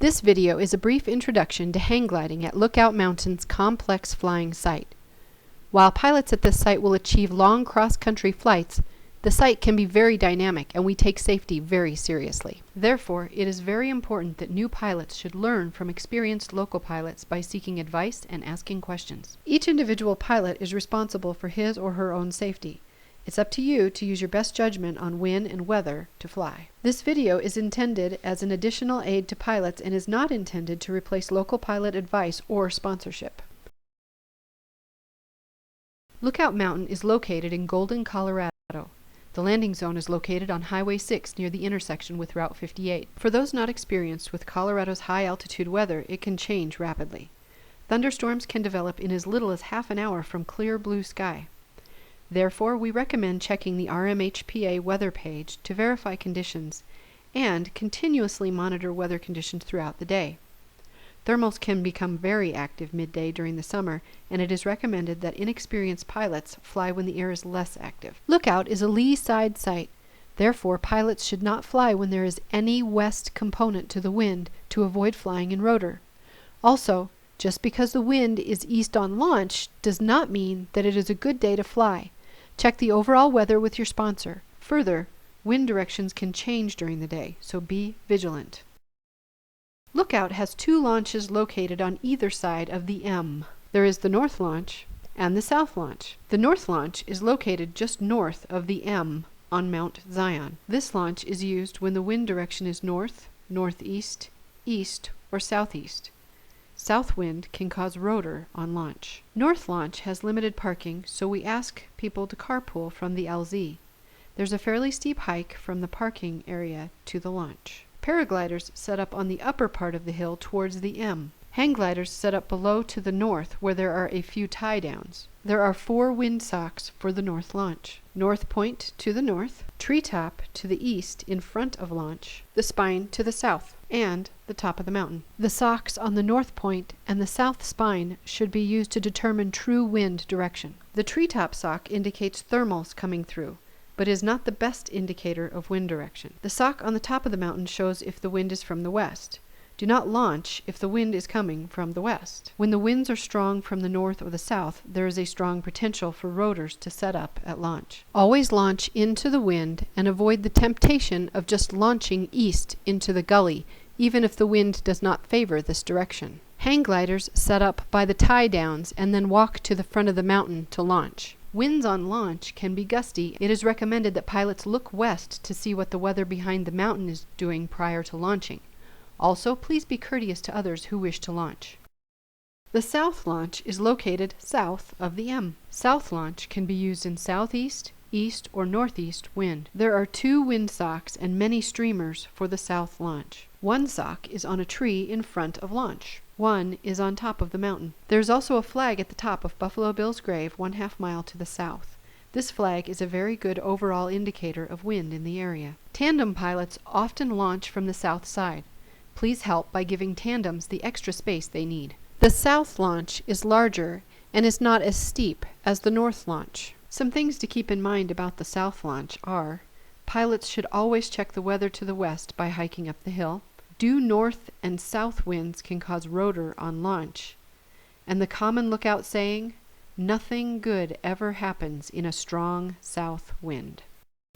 This video is a brief introduction to hang gliding at Lookout Mountain's complex flying site. While pilots at this site will achieve long cross-country flights, the site can be very dynamic and we take safety very seriously. Therefore, it is very important that new pilots should learn from experienced local pilots by seeking advice and asking questions. Each individual pilot is responsible for his or her own safety. It's up to you to use your best judgment on when and whether to fly. This video is intended as an additional aid to pilots and is not intended to replace local pilot advice or sponsorship. Lookout Mountain is located in Golden, Colorado. The landing zone is located on Highway 6 near the intersection with Route 58. For those not experienced with Colorado's high-altitude weather, it can change rapidly. Thunderstorms can develop in as little as half an hour from clear blue sky. Therefore, we recommend checking the RMHPA weather page to verify conditions and continuously monitor weather conditions throughout the day. Thermals can become very active midday during the summer, and it is recommended that inexperienced pilots fly when the air is less active. Lookout is a lee side site. Therefore, pilots should not fly when there is any west component to the wind to avoid flying in rotor. Also, just because the wind is east on launch does not mean that it is a good day to fly. Check the overall weather with your sponsor. Further, wind directions can change during the day, so be vigilant. Lookout has two launches located on either side of the M. There is the North Launch and the South Launch. The North Launch is located just north of the M on Mount Zion. This launch is used when the wind direction is north, northeast, east, or southeast. South wind can cause rotor on launch. North Launch has limited parking, so we ask people to carpool from the LZ. There's a fairly steep hike from the parking area to the launch. Paragliders set up on the upper part of the hill towards the M. Hang gliders set up below to the north where there are a few tie downs. There are 4 wind socks for the North Launch. North Point to the north, Treetop to the east in front of launch, the spine to the south, and the top of the mountain. The socks on the north point and the south spine should be used to determine true wind direction. The treetop sock indicates thermals coming through, but is not the best indicator of wind direction. The sock on the top of the mountain shows if the wind is from the west. Do not launch if the wind is coming from the west. When the winds are strong from the north or the south, there is a strong potential for rotors to set up at launch. Always launch into the wind and avoid the temptation of just launching east into the gully, even if the wind does not favor this direction. Hang gliders set up by the tie downs and then walk to the front of the mountain to launch. Winds on launch can be gusty. It is recommended that pilots look west to see what the weather behind the mountain is doing prior to launching. Also, please be courteous to others who wish to launch. The South Launch is located south of the M. South Launch can be used in southeast, east, or northeast wind. There are 2 wind socks and many streamers for the South Launch. One sock is on a tree in front of launch. One is on top of the mountain. There is also a flag at the top of Buffalo Bill's grave 1/2 mile to the south. This flag is a very good overall indicator of wind in the area. Tandem pilots often launch from the south side. Please help by giving tandems the extra space they need. The South Launch is larger and is not as steep as the North Launch. Some things to keep in mind about the South Launch are: pilots should always check the weather to the west by hiking up the hill. Due north and south winds can cause rotor on launch. And the common lookout saying, nothing good ever happens in a strong south wind.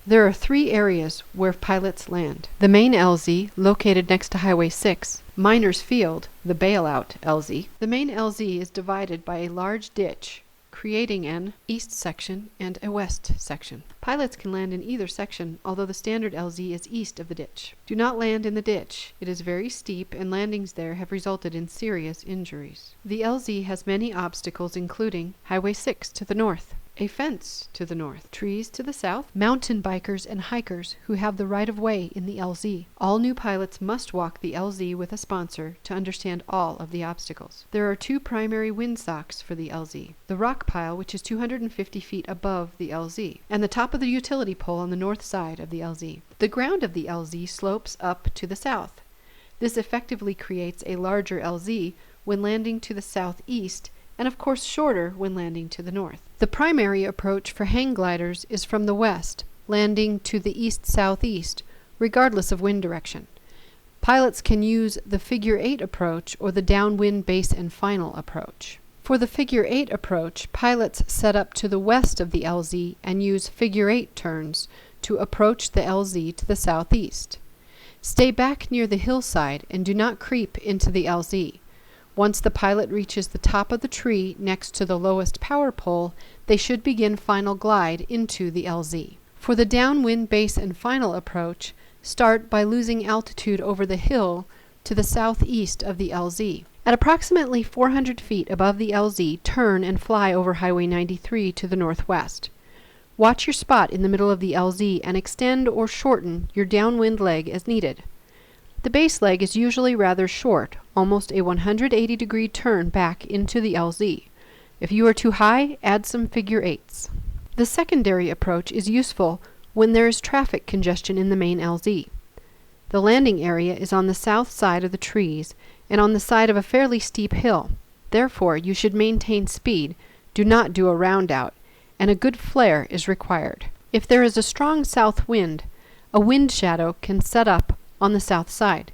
There are 3 areas where pilots land. The main LZ, located next to Highway 6, Miners Field, the bailout LZ. The main LZ is divided by a large ditch, creating an east section and a west section. Pilots can land in either section, although the standard LZ is east of the ditch. Do not land in the ditch. It is very steep, and landings there have resulted in serious injuries. The LZ has many obstacles, including Highway 6 to the north, a fence to the north, trees to the south, mountain bikers and hikers who have the right-of-way in the LZ. All new pilots must walk the LZ with a sponsor to understand all of the obstacles. There are 2 primary wind socks for the LZ. The rock pile, which is 250 feet above the LZ, and the top of the utility pole on the north side of the LZ. The ground of the LZ slopes up to the south. This effectively creates a larger LZ when landing to the southeast, and of course shorter when landing to the north. The primary approach for hang gliders is from the west, landing to the east-southeast, regardless of wind direction. Pilots can use the figure 8 approach or the downwind base and final approach. For the figure 8 approach, pilots set up to the west of the LZ and use figure 8 turns to approach the LZ to the southeast. Stay back near the hillside and do not creep into the LZ. Once the pilot reaches the top of the tree next to the lowest power pole, they should begin final glide into the LZ. For the downwind base and final approach, start by losing altitude over the hill to the southeast of the LZ. At approximately 400 feet above the LZ, turn and fly over Highway 93 to the northwest. Watch your spot in the middle of the LZ and extend or shorten your downwind leg as needed. The base leg is usually rather short, almost a 180-degree turn back into the LZ. If you are too high, add some figure 8s. The secondary approach is useful when there is traffic congestion in the main LZ. The landing area is on the south side of the trees and on the side of a fairly steep hill. Therefore, you should maintain speed, do not do a round out, and a good flare is required. If there is a strong south wind, a wind shadow can set up on the south side.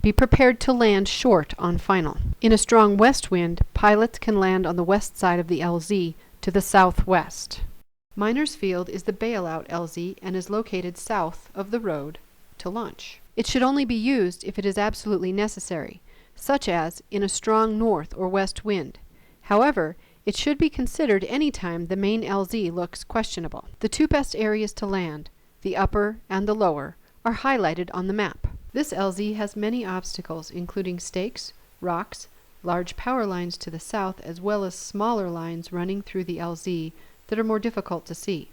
Be prepared to land short on final. In a strong west wind, pilots can land on the west side of the LZ to the southwest. Miners Field is the bailout LZ and is located south of the road to launch. It should only be used if it is absolutely necessary, such as in a strong north or west wind. However, it should be considered any time the main LZ looks questionable. The two best areas to land, the upper and the lower, are highlighted on the map. This LZ has many obstacles, including stakes, rocks, large power lines to the south, as well as smaller lines running through the LZ that are more difficult to see.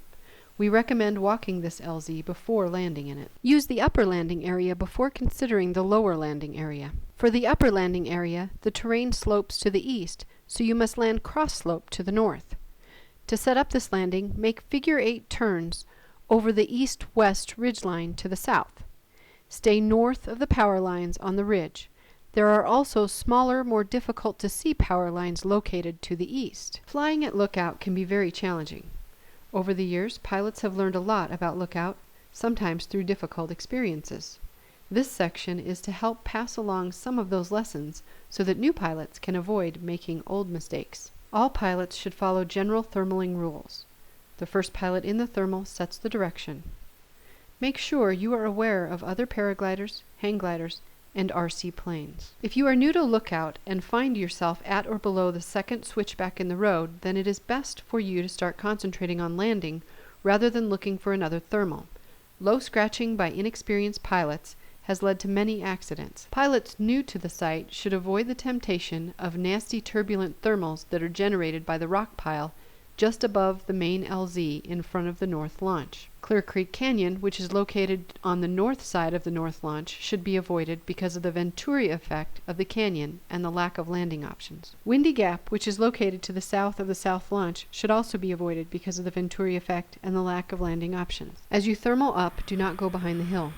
We recommend walking this LZ before landing in it. Use the upper landing area before considering the lower landing area. For the upper landing area, the terrain slopes to the east, so you must land cross-slope to the north. To set up this landing, make figure 8 turns over the east-west ridgeline to the south. Stay north of the power lines on the ridge. There are also smaller, more difficult to see power lines located to the east. Flying at Lookout can be very challenging. Over the years, pilots have learned a lot about Lookout, sometimes through difficult experiences. This section is to help pass along some of those lessons so that new pilots can avoid making old mistakes. All pilots should follow general thermaling rules. The first pilot in the thermal sets the direction. Make sure you are aware of other paragliders, hang gliders, and RC planes. If you are new to Lookout and find yourself at or below the second switchback in the road, then it is best for you to start concentrating on landing rather than looking for another thermal. Low scratching by inexperienced pilots has led to many accidents. Pilots new to the site should avoid the temptation of nasty turbulent thermals that are generated by the rock pile just above the main LZ in front of the north launch. Clear Creek Canyon, which is located on the north side of the north launch, should be avoided because of the Venturi effect of the canyon and the lack of landing options. Windy Gap, which is located to the south of the south launch, should also be avoided because of the Venturi effect and the lack of landing options. As you thermal up, do not go behind the hill.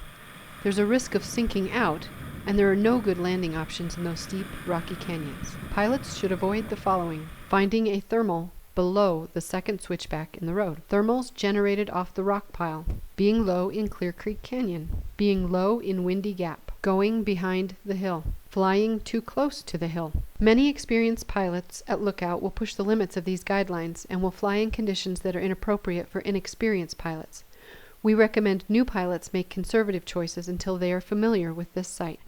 There's a risk of sinking out, and there are no good landing options in those steep, rocky canyons. Pilots should avoid the following: finding a thermal below the second switchback in the road, thermals generated off the rock pile, being low in Clear Creek Canyon, being low in Windy Gap, going behind the hill, flying too close to the hill. Many experienced pilots at Lookout will push the limits of these guidelines and will fly in conditions that are inappropriate for inexperienced pilots. We recommend new pilots make conservative choices until they are familiar with this site.